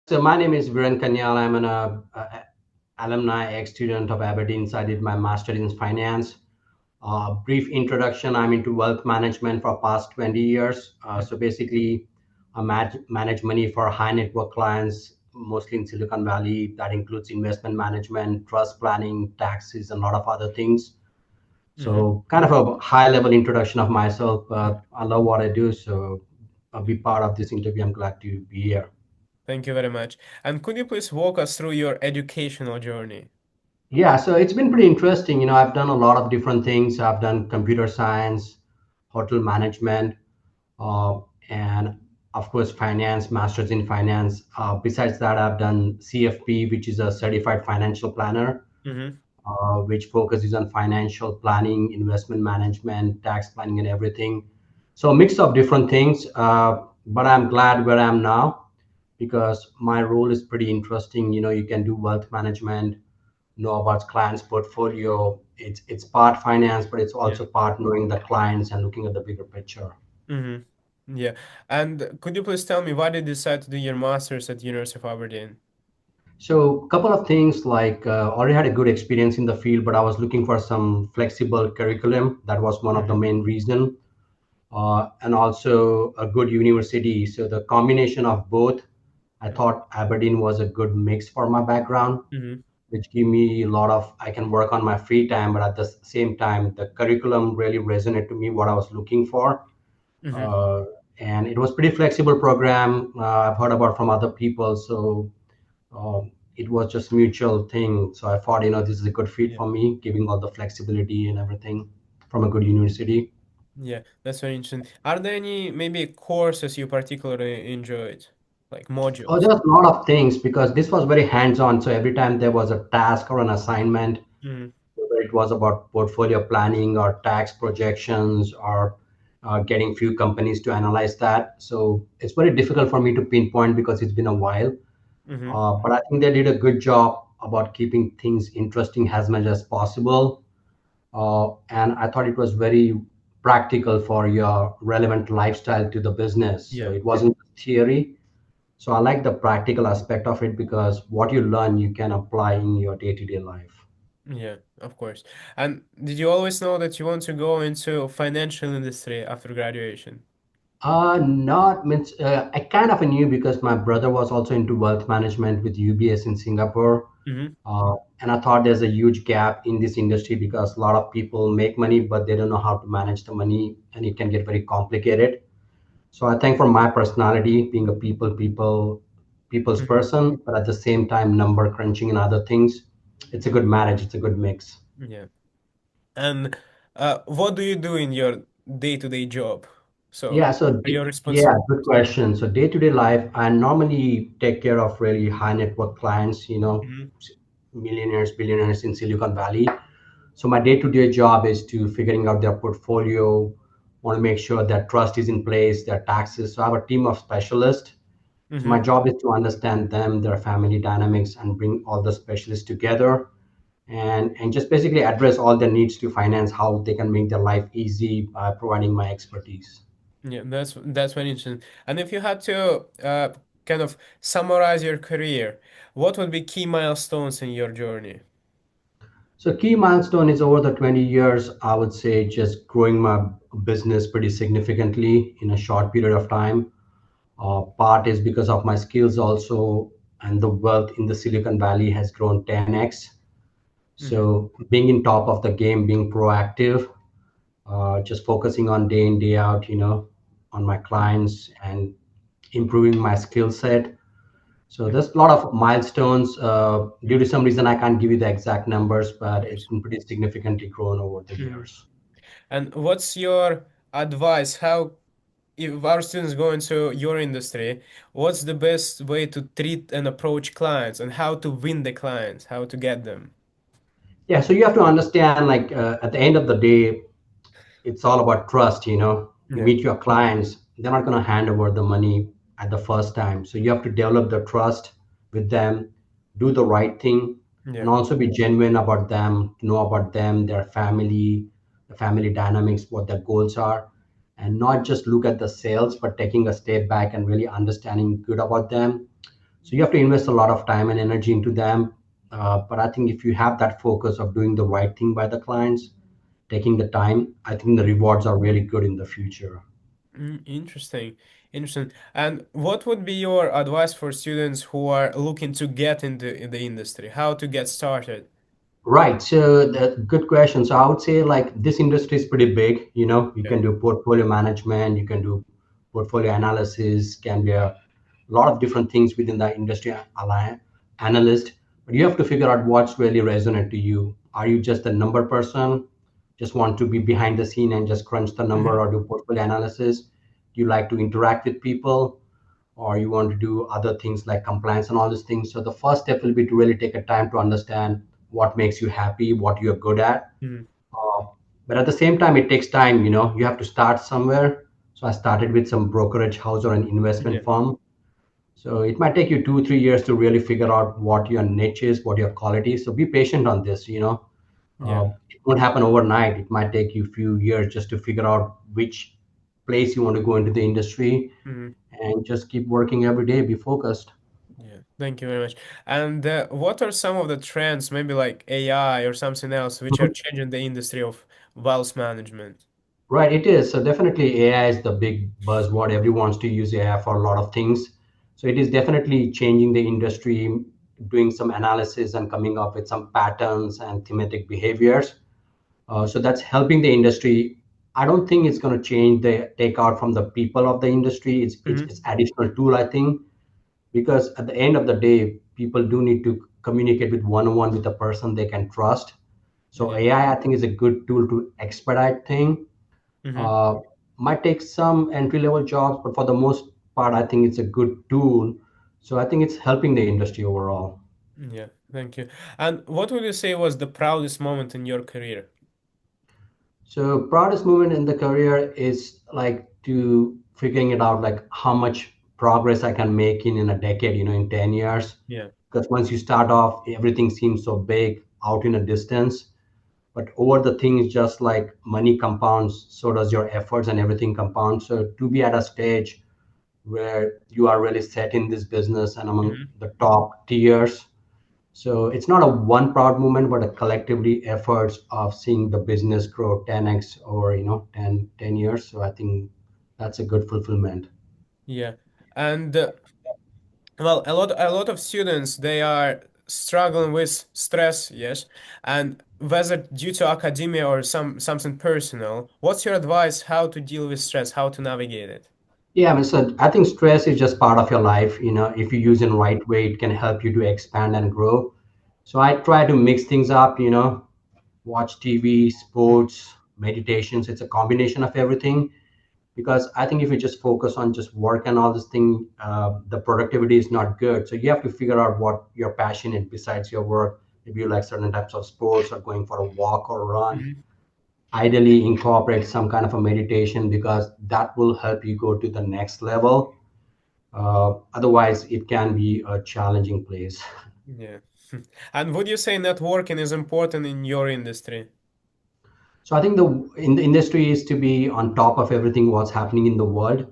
So my name is Viren Kanyal. I'm an alumni ex-student of Aberdeen. So I did my master in finance. Brief introduction, I'm into wealth management for past 20 years. So basically, I manage money for high net worth clients, mostly in Silicon Valley. That includes investment management, trust planning, taxes, and a lot of other things. Hmm. So kind of a high level introduction of myself. I love what I do. So I'll be part of this interview. I'm glad to be here. Thank you very much. And could you please walk us through your educational journey? Yeah, so it's been pretty interesting. I've done a lot of different things. I've done computer science, hotel management, uh, and of course, finance, master's in finance. Besides that, I've done CFP, which is a certified financial planner, Hmm. which focuses on financial planning, investment management, tax planning, and everything. So a mix of different things. But I'm glad where I am now because my role is pretty interesting. You can do wealth management, know about clients' portfolio. It's part finance, but it's Yeah. also part knowing the clients and looking at the bigger picture. Hmm. Yeah. And could you please tell me why did you decide to do your master's at University of Aberdeen? So a couple of things like already had a good experience in the field, but I was looking for some flexible curriculum. That was one of the Hmm. main reason, and also a good university. So the combination of both, I thought Aberdeen was a good mix for my background, Hmm. which give me a lot of I can work on my free time, but at the same time, the curriculum really resonated to me what I was looking for. Hmm. uh, and it was pretty flexible program. I've heard about from other people, so it was just mutual thing. So I thought, this is a good fit Yeah. for me, giving all the flexibility and everything from a good university. Yeah. That's very interesting. Are there any maybe courses you particularly enjoyed, like Oh, modules? there's a lot of things because this was very hands-on. So every time there was a task or an assignment, Hmm. whether it was about portfolio planning or tax projections or getting few companies to analyze that. So it's very difficult for me to pinpoint because it's been a while. Hmm. But I think they did a good job about keeping things interesting as much as possible. And I thought it was very practical for your relevant lifestyle to the business. So Yeah. it wasn't theory. So I like the practical aspect of it because what you learn, you can apply in your day-to-day life. Yeah, of course. And did you always know that you want to go into financial industry after graduation? Not means I kind of knew because my brother was also into wealth management with UBS in Singapore. Hmm. And I thought there's a huge gap in this industry because a lot of people make money, but they don't know how to manage the money, and it can get very complicated. So I think for my personality, being a people's Hmm. person, but at the same time, number crunching and other things, it's a good marriage. It's a good mix. Yeah. And what do you do in your day-to-day job? So, Yeah. So are your yeah, responsibilities? good question. So day-to-day life, I normally take care of really high net worth clients. Hmm. Millionaires, billionaires in Silicon Valley. So my day-to-day job is to figuring out their portfolio, want to make sure their trust is in place, their taxes. So I have a team of specialists. So my Hmm. job is to understand them, their family dynamics, and bring all the specialists together and just basically address all their needs to finance, how they can make their life easy by providing my expertise. Yeah, that's very interesting. And if you had to kind of summarize your career, what would be key milestones in your journey? So key milestone is over the 20 years, I would say just growing my business pretty significantly in a short period of time. Part is because of my skills also, and the wealth in the Silicon Valley has grown 10x. Hmm. So being in top of the game, being proactive, just focusing on day in day out, on my clients and improving my skill set. So there's a lot of milestones. Due to some reason, I can't give you the exact numbers, but it's been pretty significantly grown over the Hmm. years. And what's your advice? How, if our students go into your industry, what's the best way to treat and approach clients and how to win the clients, how to get them? Yeah, so you have to understand, like at the end of the day, it's all about trust. You Yeah. meet your clients, they're not going to hand over the money at the first time. So you have to develop the trust with them, do the right thing, and Yeah. also be genuine about them, know about them, their family, the family dynamics, what their goals are, and not just look at the sales, but taking a step back and really understanding good about them. So you have to invest a lot of time and energy into them. But I think if you have that focus of doing the right thing by the clients, taking the time, I think the rewards are really good in the future. Interesting. Interesting. And what would be your advice for students who are looking to get into in the industry? How to get started? Right. So the good question. So I would say like this industry is pretty big. You Yeah. can do portfolio management, you can do portfolio analysis, can be a lot of different things within the industry analyst. But you have to figure out what's really resonant to you. Are you just a number person, just want to be behind the scene and just crunch the number Hmm. or do portfolio analysis? Do you like to interact with people? Or you want to do other things like compliance and all these things. So the first step will be to really take a time to understand what makes you happy, what you're good at. Hmm. Uh, but at the same time, it takes time. You have to start somewhere. So I started with some brokerage house or an Yeah. investment firm. So it might take you 2 3 years to really figure out what your niche is, what your quality is. So be patient on this. Yeah. It won't happen overnight. It might take you a few years just to figure out which place you want to go into the industry, Hmm. and just keep working every day, be focused. Yeah. Thank you very much. And what are some of the trends, maybe like AI or something else, which are Mhm. changing the industry of wealth management? Right, it is. So definitely AI is the big buzzword. Everyone wants to use AI for a lot of things. So it is definitely changing the industry, doing some analysis and coming up with some patterns and thematic behaviors. So that's helping the industry. I don't think it's going to change the take out from the people of the industry. It's it's, Hmm. it's additional tool, I think, because at the end of the day, people do need to communicate with one-on-one with a person they can trust. So Yeah. AI, I think, is a good tool to expedite things. Hmm. uh, might take some entry level jobs, but for the most part, I think it's a good tool. So I think it's helping the industry overall. Yeah. Thank you. And what would you say was the proudest moment in your career? So proudest moment in the career is like to figuring it out, like how much progress I can make in a decade, in 10 years. Yeah. Because once you start off, everything seems so big out in a distance. But over the things, just like money compounds, so does your efforts and everything compounds. So to be at a stage where you are really set in this business and among Hmm. the top tiers. So it's not a one proud moment, but a collectively efforts of seeing the business grow 10x or 10 years. So I think that's a good fulfillment. Yeah. And well, a lot of students they are struggling with stress, yes, and whether due to academia or something personal. What's your advice how to deal with stress, how to navigate it? Yeah, I mean, so I think stress is just part of your life. If you use it in right way, it can help you to expand and grow. So I try to mix things up, watch TV, sports, meditations. It's a combination of everything, because I think if you just focus on just work and all this thing, the productivity is not good. So you have to figure out what your passion is besides your work. Maybe you like certain types of sports or going for a walk or a run. Mhm. Ideally, incorporate some kind of a meditation, because that will help you go to the next level. Otherwise, it can be a challenging place. Yeah. And would you say networking is important in your industry? So I think the industry is to be on top of everything what's happening in the world.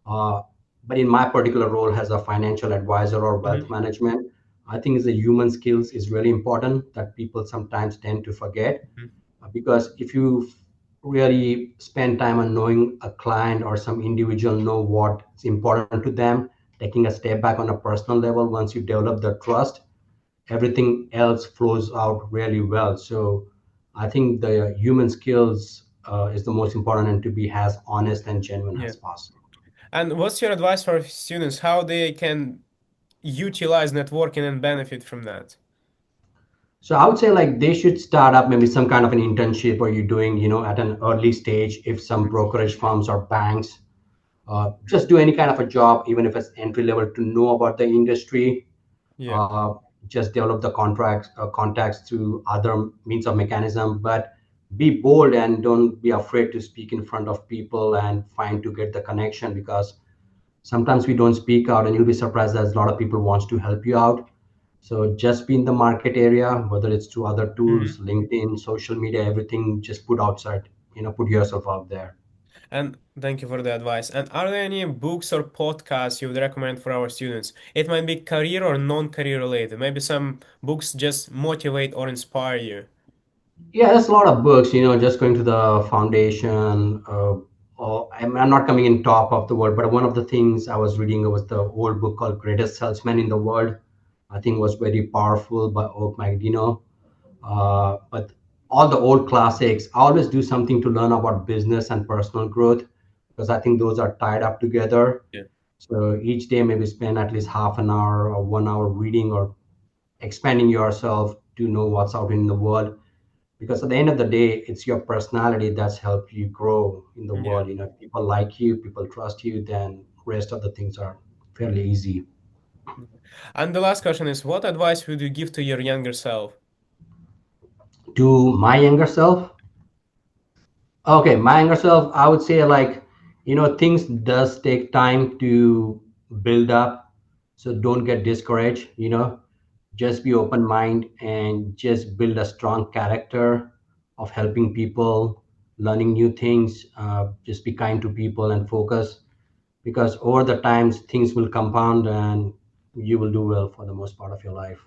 Uh, but in my particular role as a financial advisor or wealth Hmm. management, I think the human skills is really important that people sometimes tend to forget. Because if you really spend time on knowing a client or some individual, know what's important to them, taking a step back on a personal level, once you develop the trust, everything else flows out really well. So I think the human skills is the most important, and to be as honest and genuine Yeah. as possible. And what's your advice for students how they can utilize networking and benefit from that? So I would say like they should start up maybe some kind of an internship, or you're doing, at an early stage, if some Mhm. brokerage firms or banks, just do any kind of a job, even if it's entry level, to know about the industry. Yeah. uh, just develop the contacts through other means of mechanism, but be bold and don't be afraid to speak in front of people and find to get the connection, because sometimes we don't speak out, and you'll be surprised that a lot of people wants to help you out. So just be in the market area, whether it's through other tools, Mhm. LinkedIn, social media, everything, just put outside, put yourself out there. And thank you for the advice. And are there any books or podcasts you would recommend for our students? It might be career or non-career related. Maybe some books just motivate or inspire you. Yeah, there's a lot of books, just going to the foundation. I'm not coming in top of the world, but one of the things I was reading was the old book called Greatest Salesman in the World. I think was very powerful by Oak Magdino. But all the old classics, I always do something to learn about business and personal growth because I think those are tied up together. Yeah. So each day, maybe spend at least half an hour or 1 hour reading or expanding yourself to know what's out in the world. Because at the end of the day, it's your personality that's helped you grow in the Yeah. world. If people like you, people trust you, then rest of the things are fairly easy. And the last question is, what advice would you give to your younger self? To my younger self, okay, my younger self, I would say like, things does take time to build up. So don't get discouraged, just be open mind and just build a strong character of helping people, learning new things. Just be kind to people and focus because over the times things will compound and you will do well for the most part of your life.